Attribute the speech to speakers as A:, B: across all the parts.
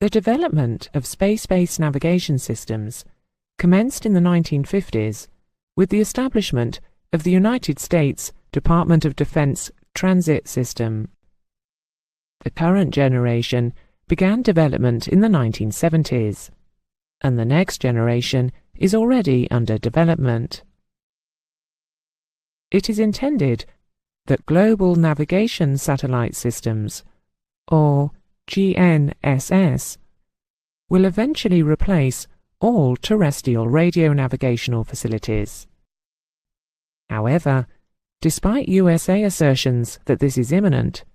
A: The development of space-based navigation systems commenced in the 1950s with the establishment of the United States Department of Defense Transit System. The current generation began development in the 1970s, and the next generation is already under development. It is intended that Global Navigation Satellite Systems, or GNSS, will eventually replace all terrestrial radio navigational facilities. However, despite USA assertions that this is imminent,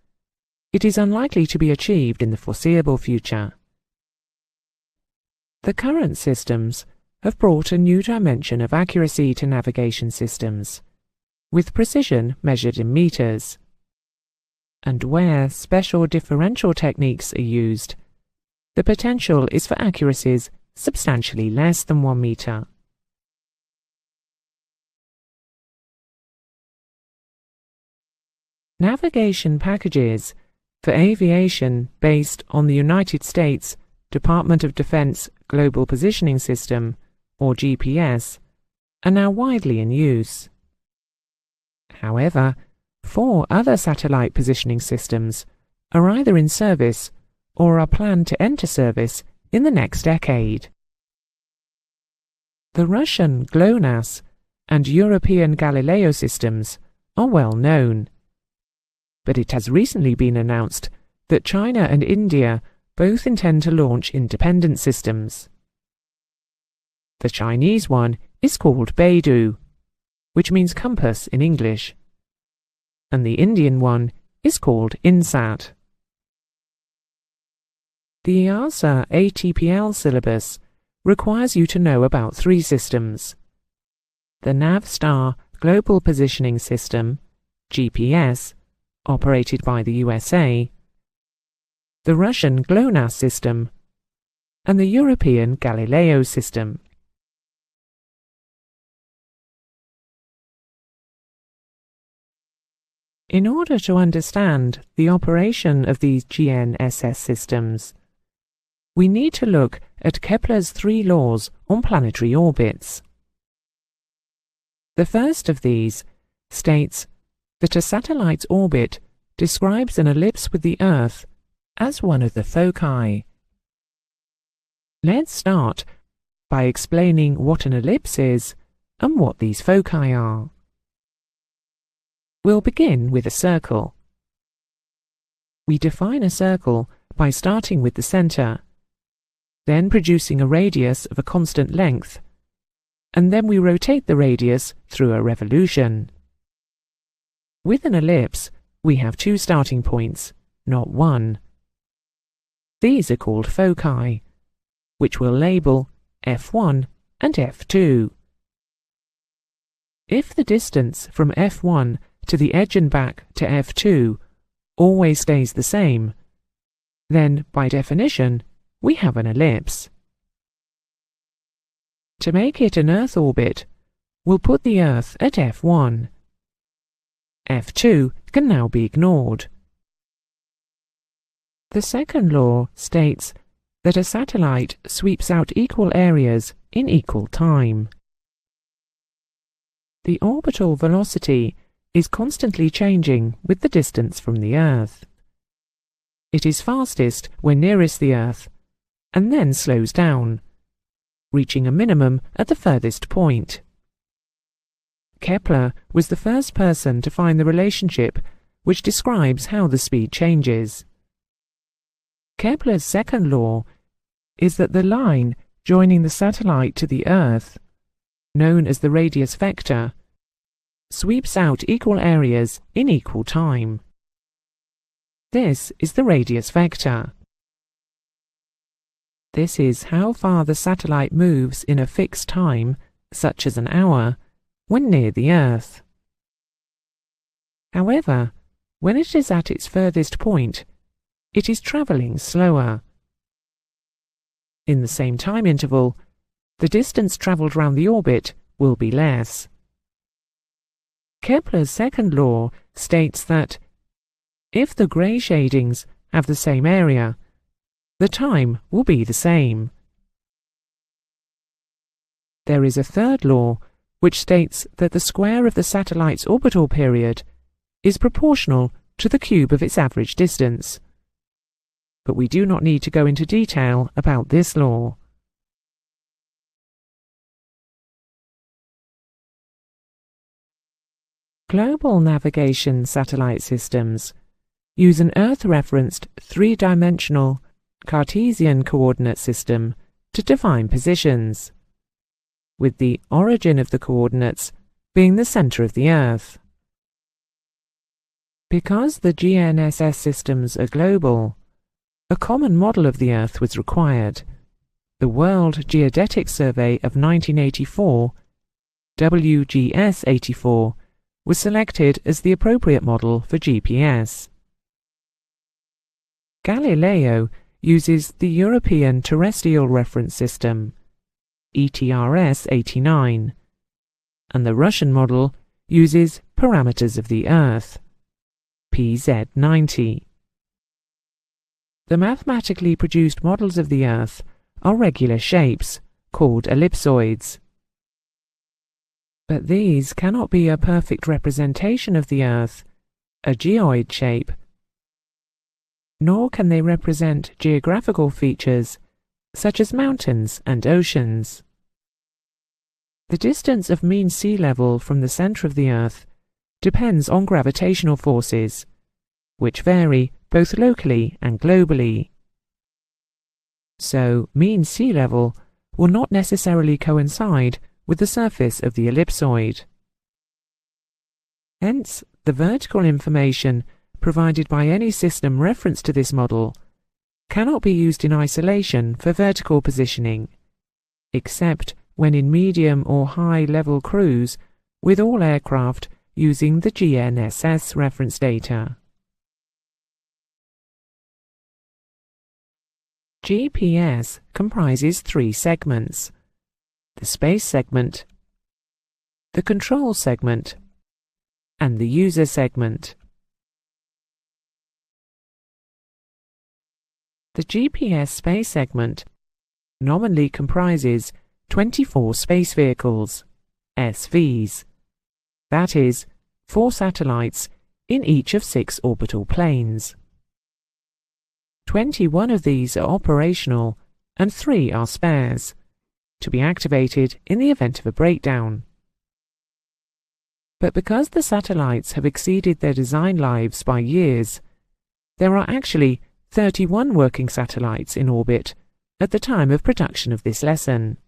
A: it is unlikely to be achieved in the foreseeable future. The current systems have brought a new dimension of accuracy to navigation systems, with precision measured in meters. And where special differential techniques are used, the potential is for accuracies substantially less than 1 meter. Navigation packages for aviation based on the United States Department of Defense Global Positioning System, or GPS, are now widely in use. However, 4 other satellite positioning systems are either in service or are planned to enter service in the next decade. The Russian GLONASS and European GALLILEO systems are well known, but it has recently been announced that China and India both intend to launch independent systems. The Chinese one is called Beidou, which means compass in English, and the Indian one is called INSAT. The EASA ATPL syllabus requires you to know about 3 systems: the Navstar Global Positioning System, GPS, operated by the USA, the Russian GLONASS system, and the European GALLILEO system. In order to understand the operation of these GNSS systems, we need to look at Kepler's 3 laws on planetary orbits. The first of these states that a satellite's orbit describes an ellipse with the Earth as one of the foci. Let's start by explaining what an ellipse is and what these foci are. We'll begin with a circle. We define a circle by starting with the center, then producing a radius of a constant length, and then we rotate the radius through a revolution. With an ellipse, we have 2 starting points, not 1. These are called foci, which we'll label F1 and F2. If the distance from F1 to the edge and back to F2 always stays the same, then by definition we have an ellipse. To make it an Earth orbit, we'll put the Earth at F1. F2 can now be ignored. The second law states that a satellite sweeps out equal areas in equal time. The orbital velocity is constantly changing with the distance from the Earth. It is fastest when nearest the Earth, and then slows down, reaching a minimum at the furthest point. Kepler was the first person to find the relationship which describes how the speed changes. Kepler's second law is that the line joining the satellite to the Earth, known as the radius vector, sweeps out equal areas in equal time. This is the radius vector. This is how far the satellite moves in a fixed time, such as an hour, when near the Earth. However, when it is at its furthest point, it is travelling slower. In the same time interval, the distance travelled round the orbit will be less. Kepler's second law states that if the grey shadings have the same area, the time will be the same. There is a third law which states that the square of the satellite's orbital period is proportional to the cube of its average distance. But we do not need to go into detail about this law. Global navigation satellite systems use an Earth-referenced three-dimensional Cartesian coordinate system to define positions, with the origin of the coordinates being the center of the Earth. Because the GNSS systems are global, a common model of the Earth was required. The World Geodetic Survey of 1984, WGS-84, was selected as the appropriate model for GPS. Galileo uses the European Terrestrial Reference System, ETRS-89, and the Russian model uses Parameters of the Earth, PZ-90. The mathematically produced models of the Earth are regular shapes, called ellipsoids. But these cannot be a perfect representation of the Earth, a geoid shape, nor can they represent geographical features such as mountains and oceans. The distance of mean sea level from the center of the Earth depends on gravitational forces, which vary both locally and globally. So, mean sea level will not necessarily coincide with the surface of the ellipsoid. Hence, the vertical information provided by any system reference to this model cannot be used in isolation for vertical positioning, except when in medium or high-level cruise with all aircraft using the GNSS reference data. GPS comprises three segments: the space segment, the control segment, and the user segment. The GPS space segment nominally comprises 24 space vehicles, SVs, that is, 4 satellites in each of 6 orbital planes. 21 of these are operational and 3 are spares, to be activated in the event of a breakdown. But because the satellites have exceeded their design lives by years, there are actually 31 working satellites in orbit at the time of production of this lesson,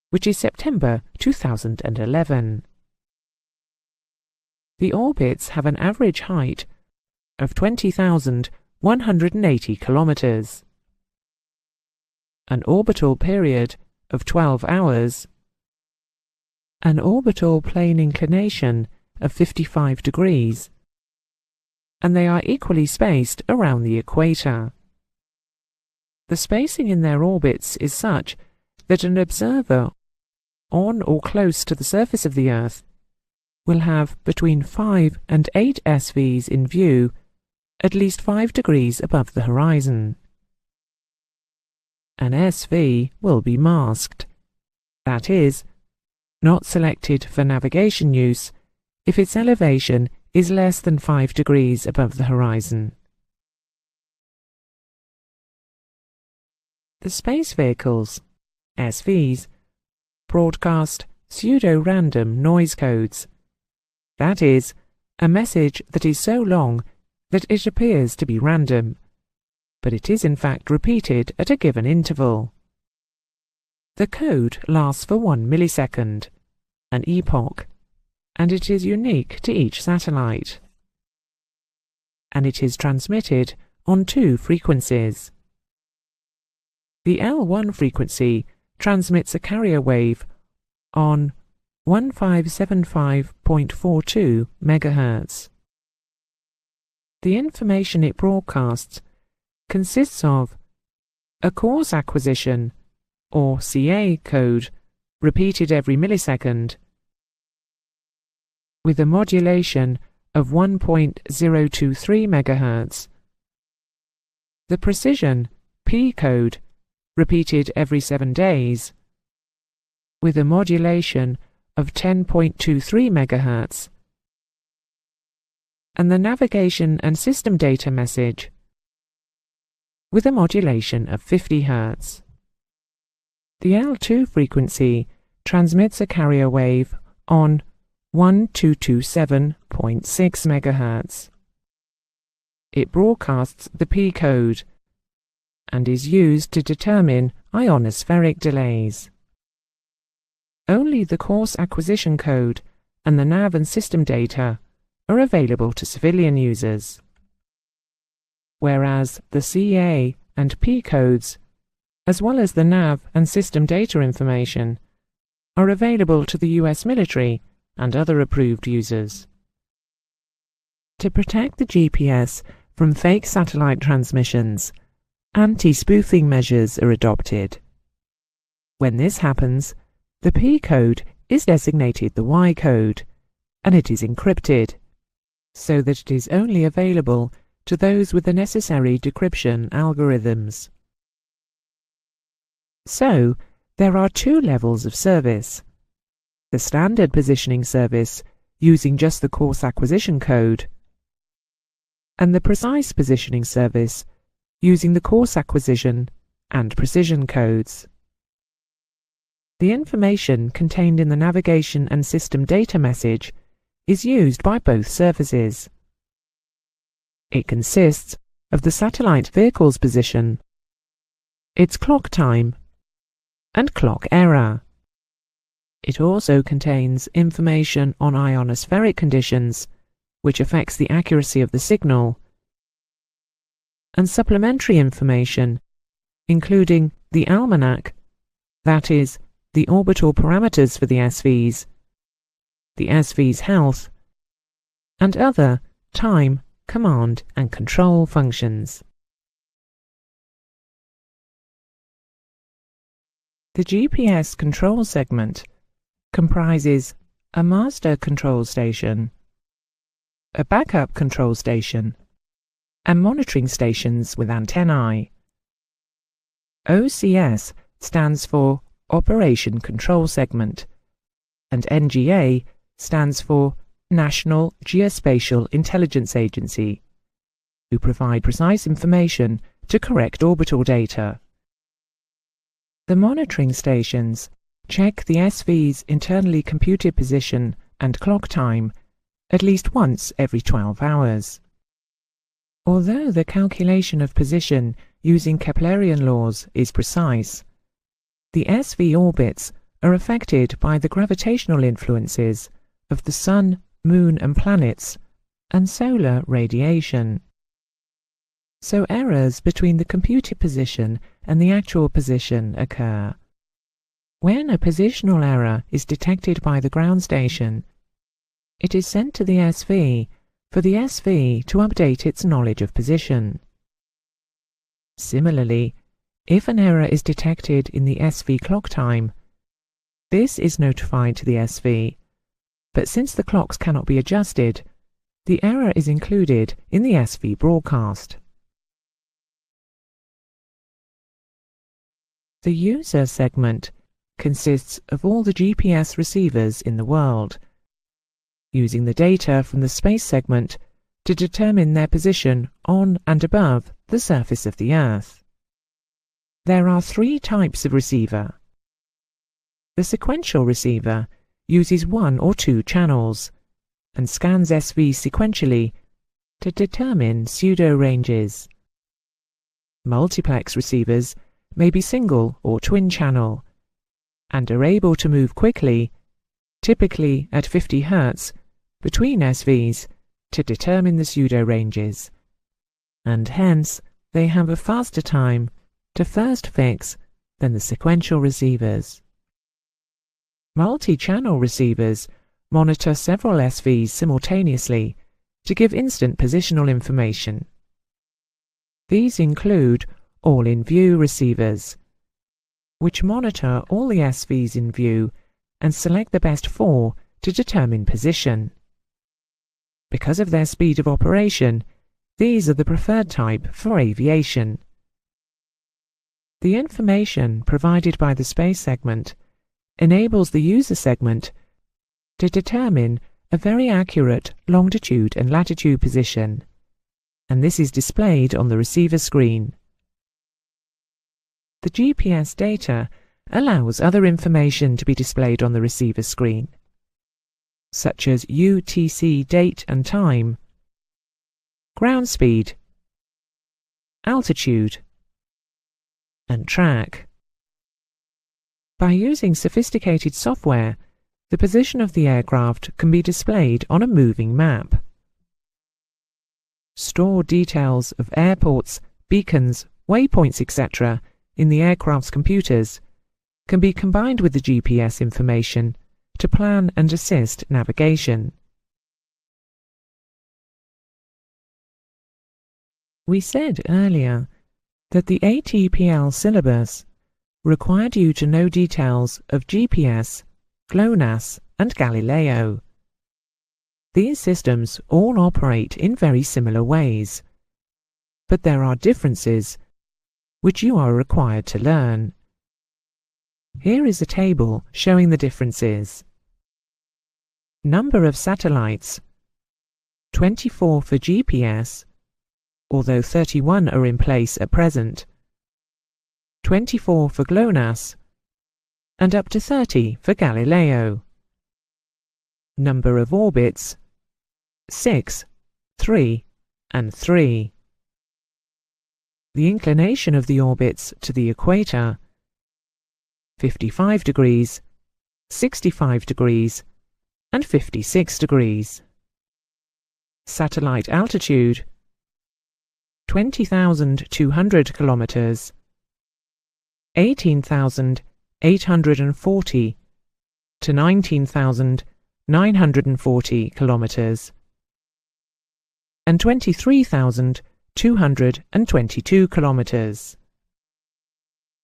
A: which is September 2011. The orbits have an average height of 20,180 kilometers, an orbital period of 12 hours, an orbital plane inclination of 55 degrees, and they are equally spaced around the equator. The spacing in their orbits is such that an observer on or close to the surface of the Earth will have between 5 and 8 SVs in view at least 5 degrees above the horizon. An SV will be masked, that is, not selected for navigation use if its elevation is less than 5 degrees above the horizon. The space vehicles, SVs, broadcast pseudo-random noise codes, that is, a message that is so long that it appears to be random, but it is in fact repeated at a given interval. The code lasts for 1 millisecond, an epoch, and it is unique to each satellite. And it is transmitted on 2 frequencies. The L1 frequency transmits a carrier wave on 1575.42 MHz. The information it broadcasts consists of a coarse acquisition, or CA code, repeated every millisecond, with a modulation of 1.023 MHz. The precision, P code repeated every 7 days with a modulation of 10.23 MHz, and the navigation and system data message with a modulation of 50 Hz. The L2 frequency transmits a carrier wave on 1227.6 MHz. It broadcasts the P code and is used to determine ionospheric delays. Only the course acquisition code and the nav and system data are available to civilian users, whereas the CA and P codes, as well as the nav and system data information, are available to the US military and other approved users. To protect the GPS from fake satellite transmissions, anti-spoofing measures are adopted. When this happens, the P code is designated the Y code, and it is encrypted, so that it is only available to those with the necessary decryption algorithms. So, there are 2 levels of service: the standard positioning service using just the course acquisition code, and the precise positioning service using the course acquisition and precision codes. The information contained in the navigation and system data message is used by both services. It consists of the satellite vehicle's position, its clock time, and clock error. It also contains information on ionospheric conditions, which affects the accuracy of the signal, and supplementary information, including the almanac, that is, the orbital parameters for the SVs, the SV's health, and other time, command, and control functions. The GPS control segment comprises a master control station, a backup control station, and monitoring stations with antennae. OCS stands for Operation Control Segment, and NGA stands for National Geospatial Intelligence Agency, who provide precise information to correct orbital data. The monitoring stations check the SV's internally computed position and clock time at least once every 12 hours. Although the calculation of position using Keplerian laws is precise, the SV orbits are affected by the gravitational influences of the Sun, Moon and planets, and solar radiation. So errors between the computed position and the actual position occur. When a positional error is detected by the ground station, it is sent to the SV for the SV to update its knowledge of position. Similarly, if an error is detected in the SV clock time, this is notified to the SV, but since the clocks cannot be adjusted, the error is included in the SV broadcast. The user segment consists of all the GPS receivers in the world, using the data from the space segment to determine their position on and above the surface of the Earth. There are 3 types of receiver. The sequential receiver uses 1 or 2 channels and scans SV sequentially to determine pseudo-ranges. Multiplex receivers may be single or twin channel and are able to move quickly, typically at 50 Hz, between SVs to determine the pseudo-ranges, and hence they have a faster time to first fix than the sequential receivers. Multi-channel receivers monitor several SVs simultaneously to give instant positional information. These include all-in-view receivers, which monitor all the SVs in view and select the best 4 to determine position. Because of their speed of operation, these are the preferred type for aviation. The information provided by the space segment enables the user segment to determine a very accurate longitude and latitude position, and this is displayed on the receiver screen. The GPS data allows other information to be displayed on the receiver screen, such as UTC date and time, ground speed, altitude, and track. By using sophisticated software, the position of the aircraft can be displayed on a moving map. Stored details of airports, beacons, waypoints, etc. in the aircraft's computers can be combined with the GPS information to plan and assist navigation. We said earlier that the ATPL syllabus required you to know details of GPS, GLONASS and Galileo. These systems all operate in very similar ways, but there are differences which you are required to learn. Here is a table showing the differences. Number of satellites: 24 for GPS, although 31 are in place at present, 24 for GLONASS, and up to 30 for Galileo. Number of orbits: 6, 3, and 3. The inclination of the orbits to the equator: 55 degrees, 65 degrees, and 56 degrees. Satellite altitude: 20,200 kilometers, 18,840 to 19,940 kilometers, and 23,222 kilometers.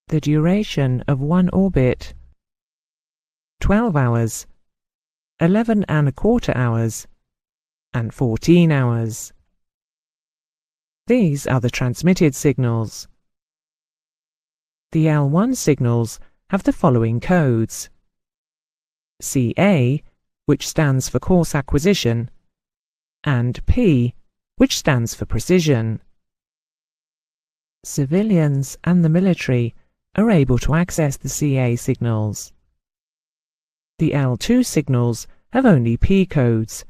A: The duration of one orbit: 12 hours, 11¼ hours, and 14 hours. These are the transmitted signals. The L1 signals have the following codes: CA, which stands for course acquisition, and P, which stands for precision. Civilians and the military are able to access the CA signals. The L2 signals have only P codes,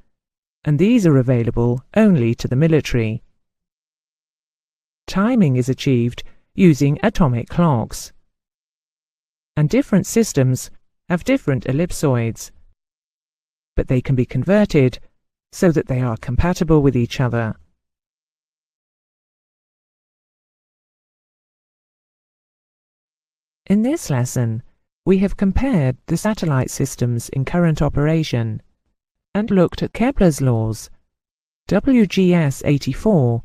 A: and these are available only to the military. Timing is achieved using atomic clocks, and different systems have different ellipsoids, but they can be converted so that they are compatible with each other. In this lesson, we have compared the satellite systems in current operation and looked at Kepler's laws, WGS 84,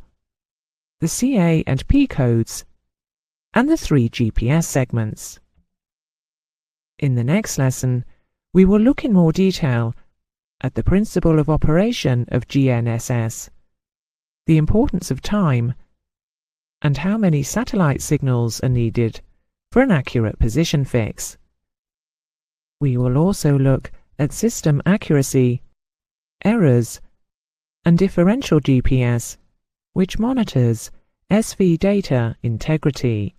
A: the CA and P codes, and the 3 GPS segments. In the next lesson, we will look in more detail at the principle of operation of GNSS, the importance of time, and how many satellite signals are needed for an accurate position fix. We will also look at system accuracy, errors, and differential GPS, which monitors SV data integrity.